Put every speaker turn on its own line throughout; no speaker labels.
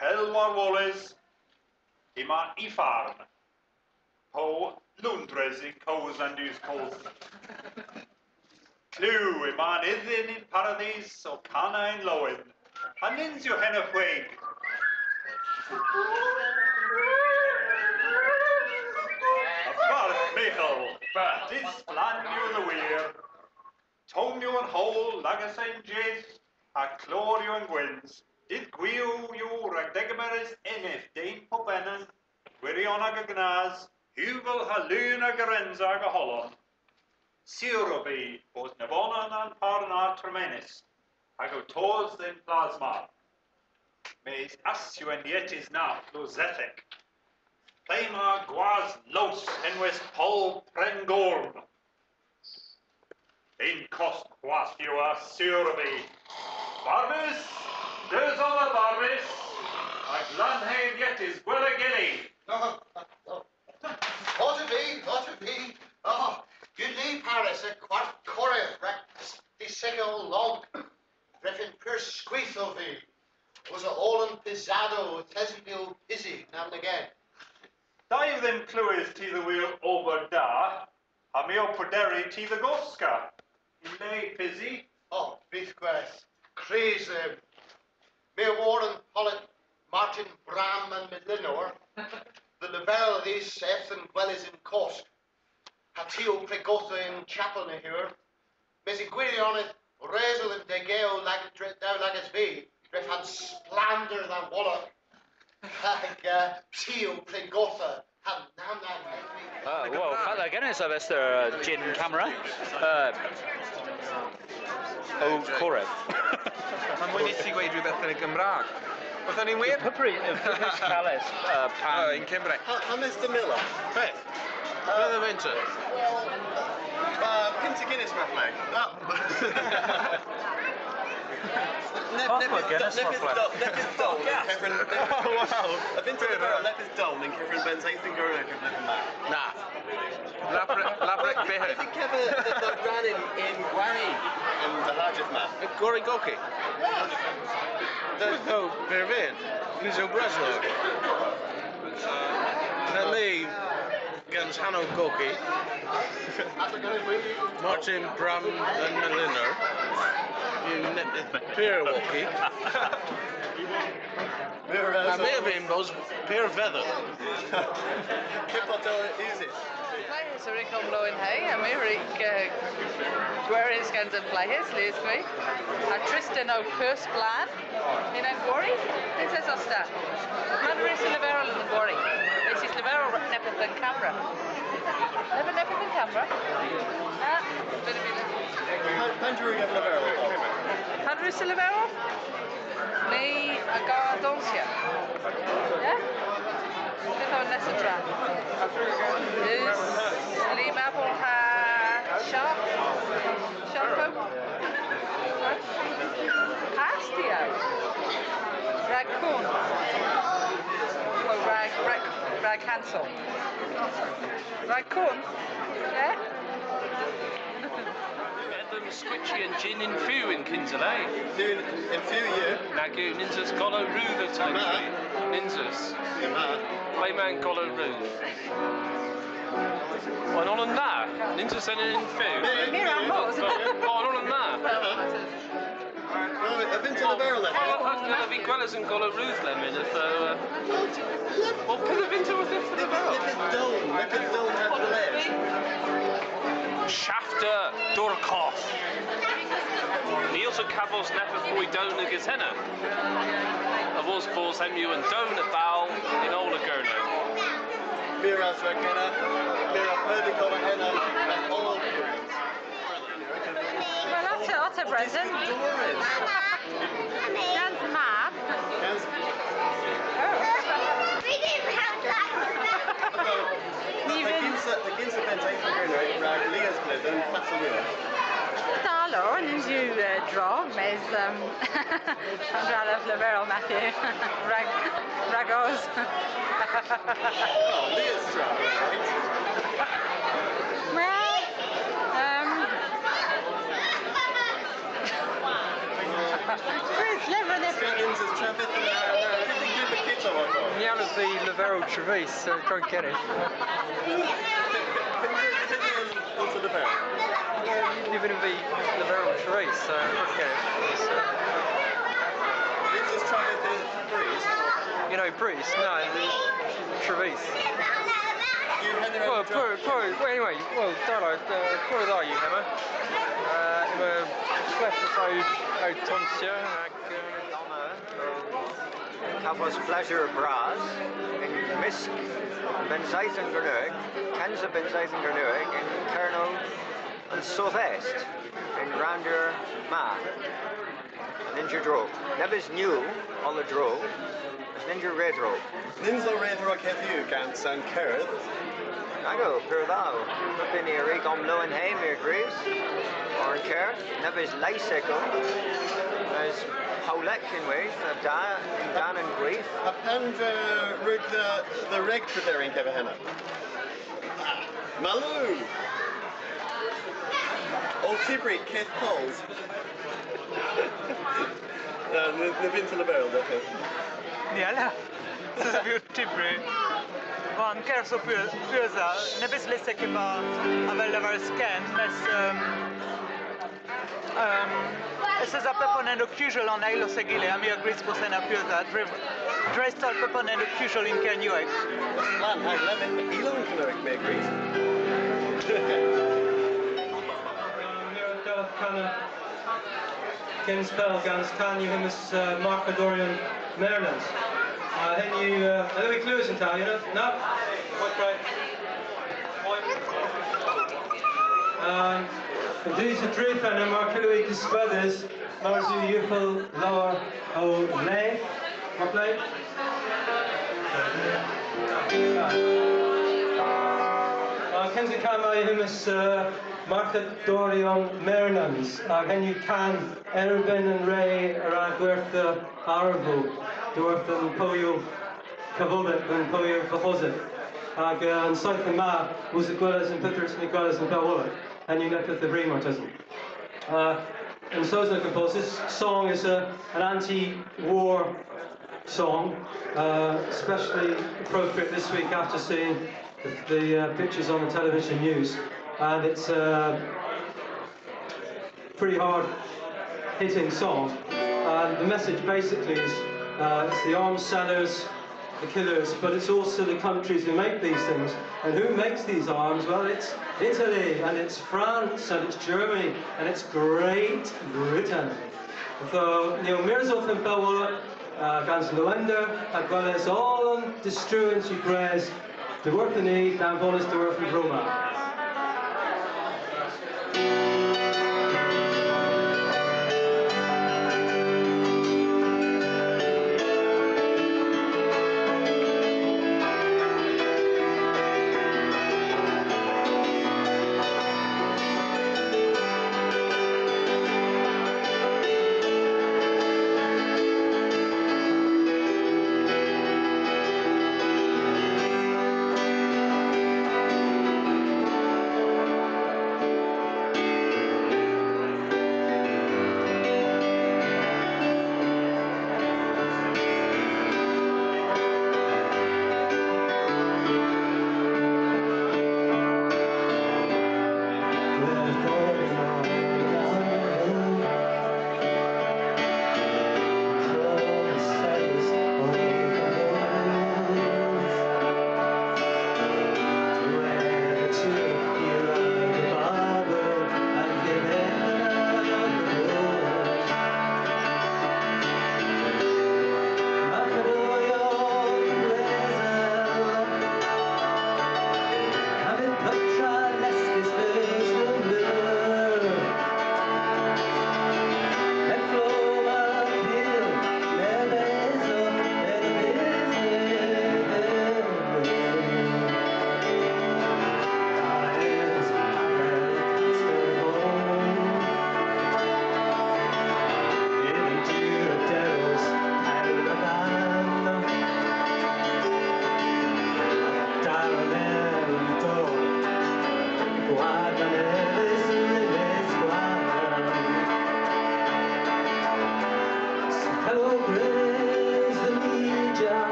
Helmar Wallace, ima I farm. Po Lundres I coes and use coes. Clue, iman iddyn in paradise o cana in Logh. A nins yw hen y chweig. A Bark Michael, but disblan you the weir. Tone you and hole, lagas and jizz, a clor you and gwins. Did gwydhyo you ragdegameris enif dein pobenan, gwirion ag a gnas, hubel halun ag a renz ag a holon. Sirobi, both Navonan and Parna Tremenis, ag o tos den plasma. Meis asio and yet is now closethic. Plema guas los en west pol prengorm. In cost gwasio a Sirobi. Barbis, there's all the Barbis. Ag lanheim yet is well a gilly.
What of thee? Oh, goodly Paris, a quart correth, rack the second log, reckon pure squeeze of thee. Was a all in pisado, tesipil pizzy, now and again.
Dive them clues to the wheel over da, a meo poderi to the goska. In lay pizzy.
Oh, beefquest, craze them. May Warren, Pollock, Martin, Bram, and Midlinor, the level of these Seth and well is in cost. Hatio pregotha in chapel na here. Mes I gwydhyo it, rezel and degeo down like as be, ref had splander than wallock. Hag, tio pregotha, had nam.
Well, fella again is Mr. Jynn camera. O Coreb.
Mae'n mwyn I ti gweud rhywbeth yn y Gymraeg. Oedd hynny'n wir?
Hypri, Calais, pan...
In Cymru.
Hanes de Miller.
Beth? Bydd y fynt?
Pint o Guinness, Matt Meg. Nepydd Down yn Cefn...
Oh, wow.
A fynt o Nepydd Down yn Cefn Bennseythun Gernewek yn Nepydd Mag.
Na. Labrec beher.
Ydy Cefn the ran in Gwari yn dy Hardydd ma?
Gory goki. No, be'r fyr. Nis o Breslog. Na ni, gans Hanno Goki. Martin, Bram and Meliner. Peer Woki. Na mi a fi'n bos Peer Feather.
Cipod o easy.
Players are in omlowenhe, a Mirik Gwyrys gans and players, Leisgwy. A Tristan o Purs Blan in Angori. This is Osta. Mandarin is Leverel in Angori. This is Leverel Nepeth and Camera. Nepeth and Camera? Ah, bit of it.
Mandarin of Leverel.
Mandarin is Leverel? Ni a Gardonsia. Yeah? Beth o'n nes y tra. Is Lee Mabel ha Sharp? Sharpo? Pastio? Raccoon? Oh, Rag Hansel? Raccoon? Yeah?
Switchy and jynn in few in Kinsley.
In few year.
Nagu ninjas golo roo the time. Ninjas. Playman golo roo. Well, on that. Ninjas and in few.
Here I'm not.
On that.
I've been to the barrel then.
I've been gwellas and golo roof lemon. What could have been to with it for the barrel?
Nepydd Dome had the ledge.
Shafter Dorkoff. Niels and Cavos Nepeth Boy Down and Gazenna. A was Balls Emu and Down at Bowl in Logh
Miras Regena, Mira Perdicola Henna, and all.
Well, that's a present. Gans map.
The Ginsa Bennseythun Gernewek, Rag Leah's Blid, and Fassil
Dalo, and in you draw, mais Andral of Leverel Matthew. Ragos.
Oh, Leah's draw, right?
Well, Chris, never this.
Ginsa's Travis and
kind of the Leverel Trevis, so try and get it.
Into the barrel.
Yeah, you live in the Leverel Trevis, so try and get it.
Is this trying to breeze?
You know, Bruce? No, Trevis. Well, anyway, well, Darlo, pwy dda you, Hema? Yma cleft o tonsio ac...
Cafodd pleasure bras yn misg Bennseythun Gernewek, cans of Bennseythun Gernewek in Kerneweg and southeast in Grandeur Ma. Ninja dro. Nebys new on the dro, as Ninja redro.
Ninja redro heddiw gans and Cerdd.
Nago, pyr ddaw. Byn i rig omlowenhe meur gris, or in Cerdd. Nebys leiseco, as Howlek in waith, dan and gweith.
A pan rwyd the reg pryderin cefo hynna? Malw! Old Tibri, Keith Coles. Na fynd til y barrel, da chi?
Niela, så vi gjort Tibri. Van ker så pösa, ne bis lesse che va a vella var scan, mes es a peponendo casual on ailo segile, a mia gris posena pösa, dressed al peponendo casual in Kerneweg.
Lan, hai lemon, Elon Kerneweg me gris.
Kens Pel Gans Can you him as Rekordyas Merlins. Then you are we clues in town, you know? No? What right? These are three fan and Kerneweg disbuders, Marzu Yufel Logh Logh. What play? Kens Can him as Rekordyas Merlins. Then you can Erben and Ray around Gwertha Arvo. Dwarf and Poyo Cavolet and Poyo Cahozet. And South and Ma was the Gwyllas and Pithers and Gwyllas and Belwallet. And you look at the Bremartism. And so as I compose, this song is an anti-war song, especially appropriate this week after seeing the pictures on the television news. And it's a pretty hard-hitting song. And the message basically is it's the arms sellers, the killers, but it's also the countries who make these things. And who makes these arms? Well, it's Italy, and it's France, and it's Germany, and it's Great Britain. So, Mirzoth and Belwallet, Gans Luender, as well as all on destruents you praise, the work the need, Dan Volis, the work from Roma.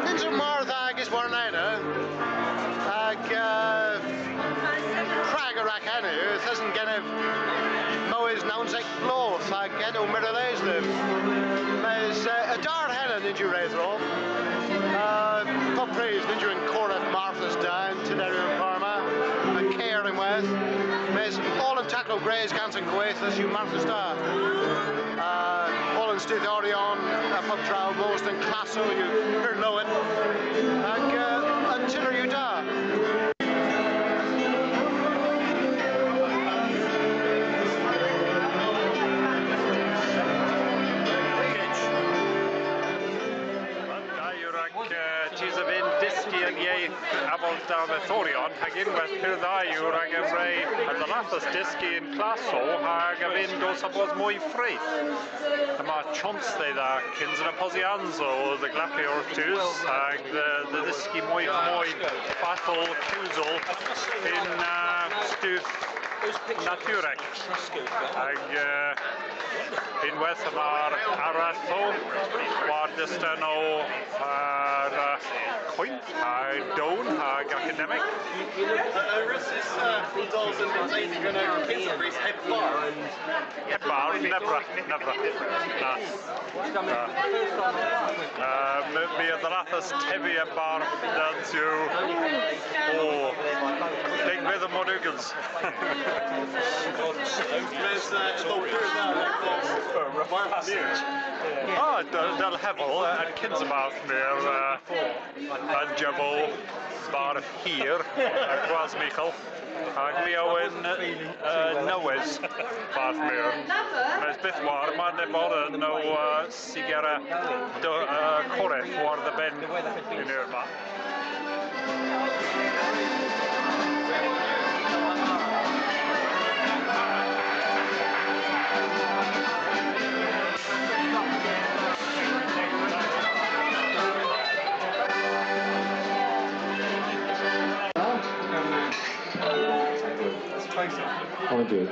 Kins Martha agus Warnina, Cragarack Anu, it doesn't get a Moes Nounsek Loth, I get no Miralays them. There's a Dar Helen, did you raise all? Pop praise, did you in Cornet Martha's down, Tideru and Parma, and Cairn with. There's all in Tackle Grays, Gans and Gwydhyo, you Martha's down. All in Gwydhyo, Pop Trow, most in Classo, you heard Lowen, and Tiller you down.
Gwydhyo hag unwaith pyrddaiwr ag y rei a dylathas dysgu yn claso hag a fynd o sabos mwy ffreith. Yma chomps they dda cyns yn y posianzo o dy glapi o'r tws hag dy dysgu mwy battle cwsol yn stwff natureg. Hag unwaith yma'r aratho war dystan o Point, Down, academic. Headbar, never. Mi oedd yr athas tefi y bar dan tiw o degfedd y Monugans. Del hefel, yn cyns y math me'r yn jabo bar hir, Gwas Michael, ac mi owen nywys bar me'r. Mes byth war, mae'n nebod yn o sigara coreth war the ben yn yr ma.
I'll do it.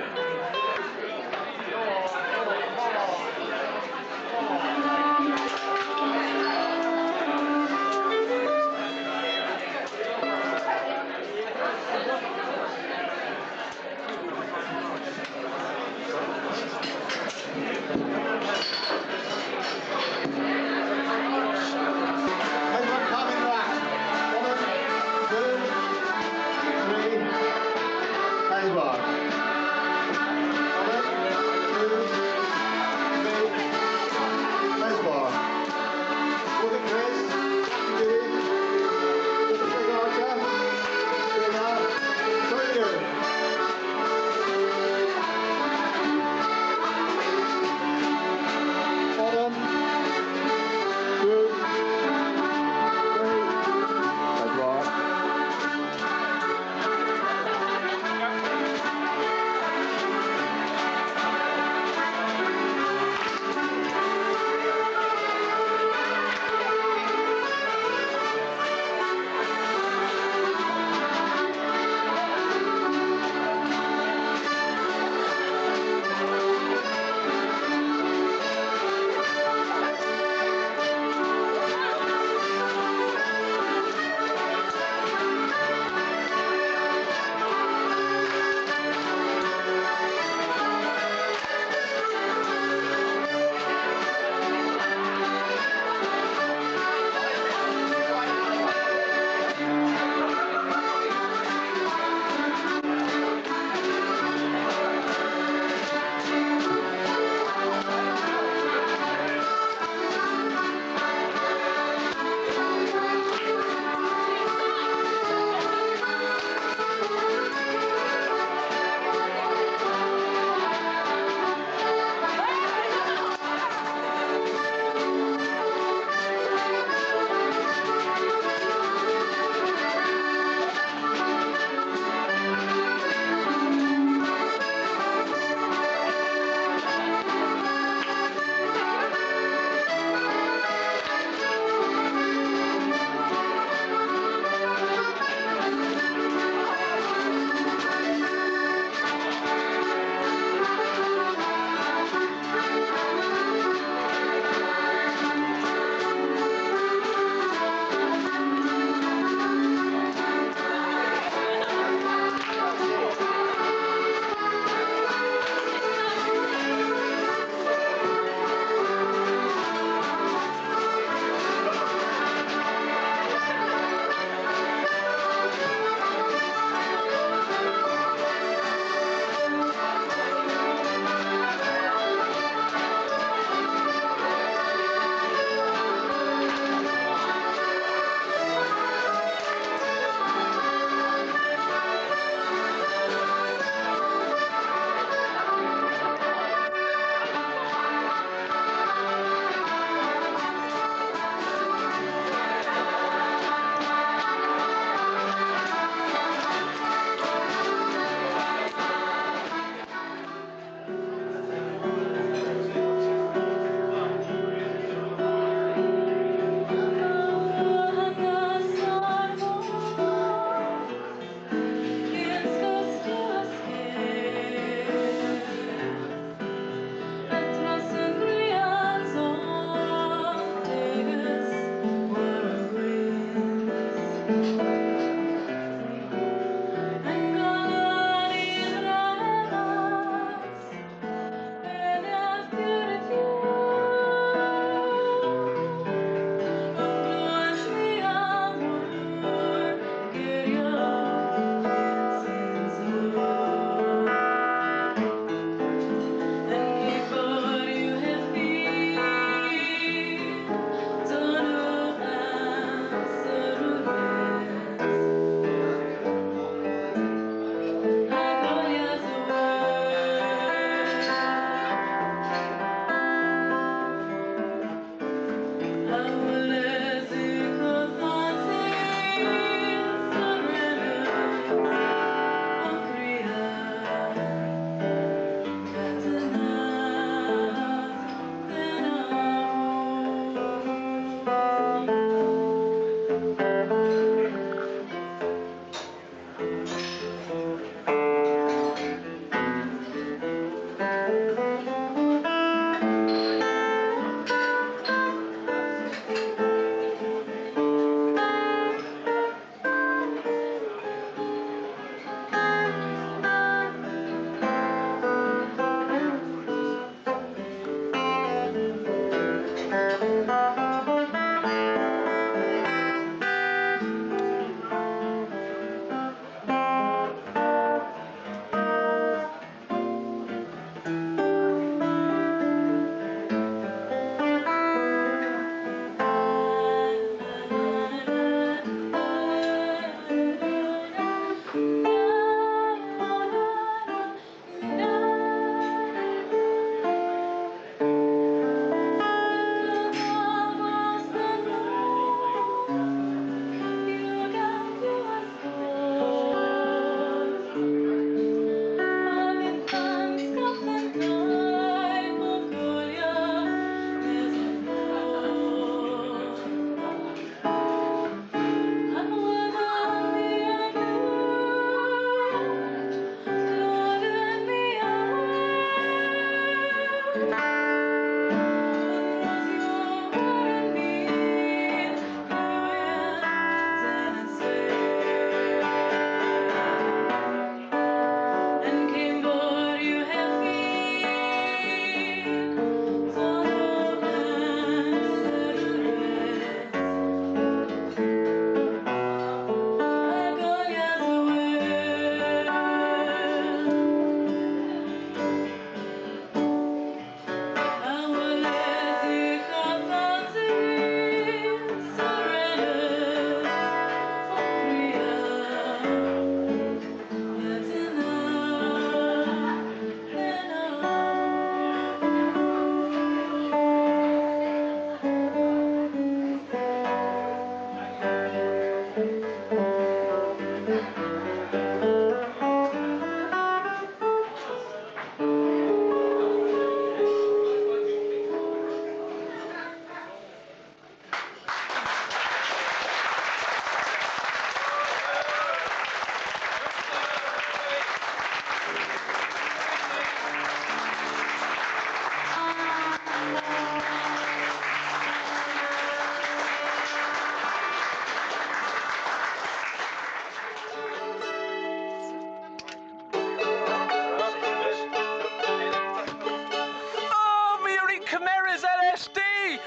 Chimeras LSD!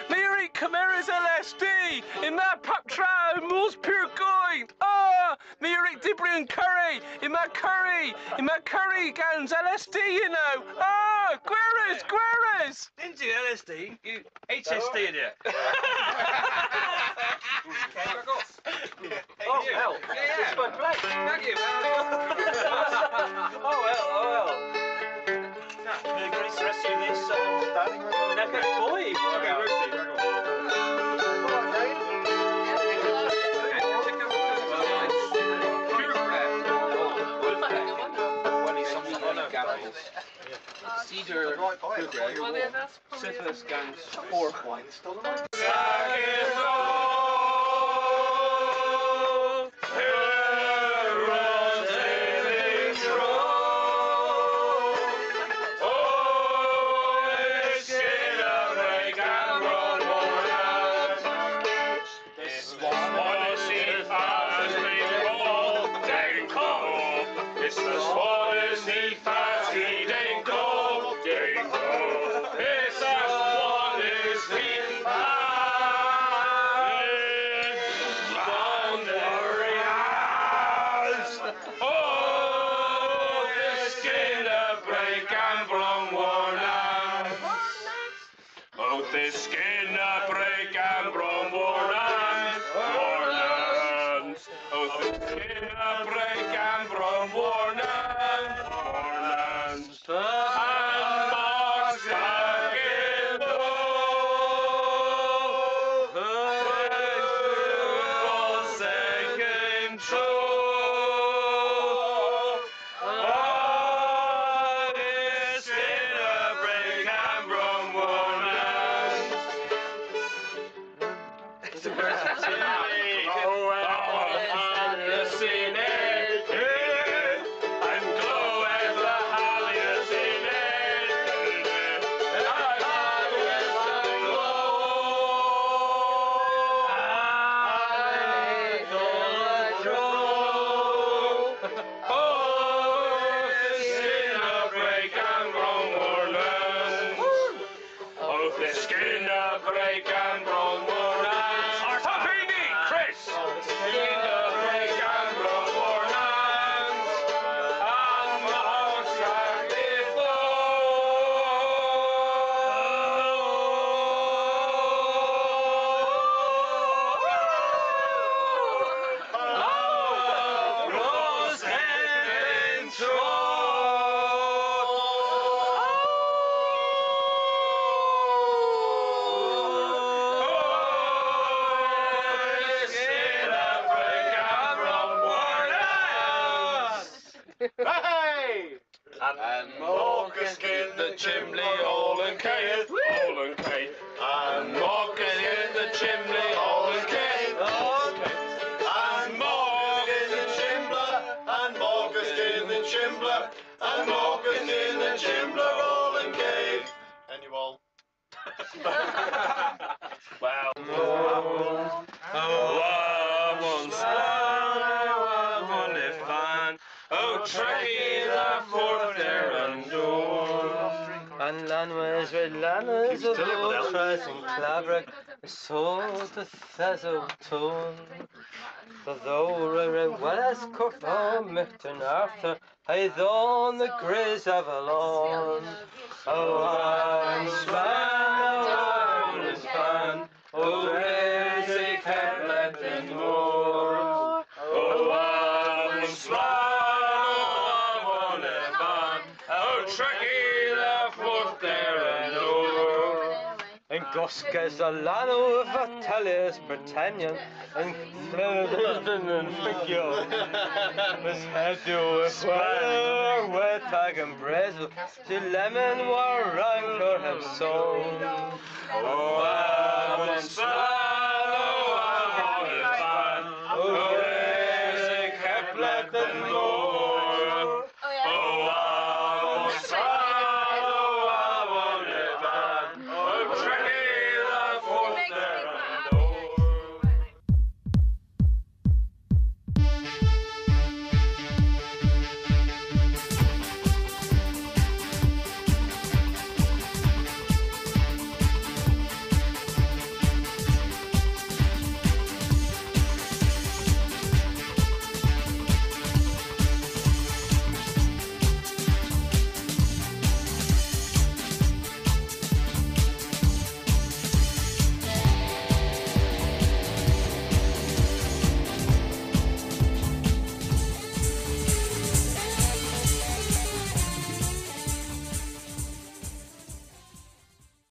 Mary Chimeras LSD! In my patra, most pure going! Ah! Mary Dibri and Curry! In my curry! Gans LSD, you know! Ah! Gueras!
Into LSD, you HSD in it.
Oh, hell!
Yeah.
It's my place!
Thank you.
Oh, well.
May Grace rest you this standing room?
Okay, boy!
Okay, Rosie, rock on.
Cedar, syphilis, gans, or wine.
Hey! And Morgan in the chimney, all and Kate, and Morgan in the chimney, all and Kate, and Morgan in the chimbler, and Morgan in the chimbler, and Morgan in the chimbler, all and Kate. And you all. Well,
And lanwas red lanwas of ultras and clabric, so to thezo tone. For though Wellas Corfo Micton Arthur, I thon the Grizz Avalon. Oh, I'm span, oh, Grizzy Keplet and more. Oh, I'm span, oh, Trekkie the fourth there and o'er. And Goskas Alano Vitellius Britannian and Lisbon and Figure was head to a swear wet tag and Brazil to lemon war rank or have sown. Oh, I'm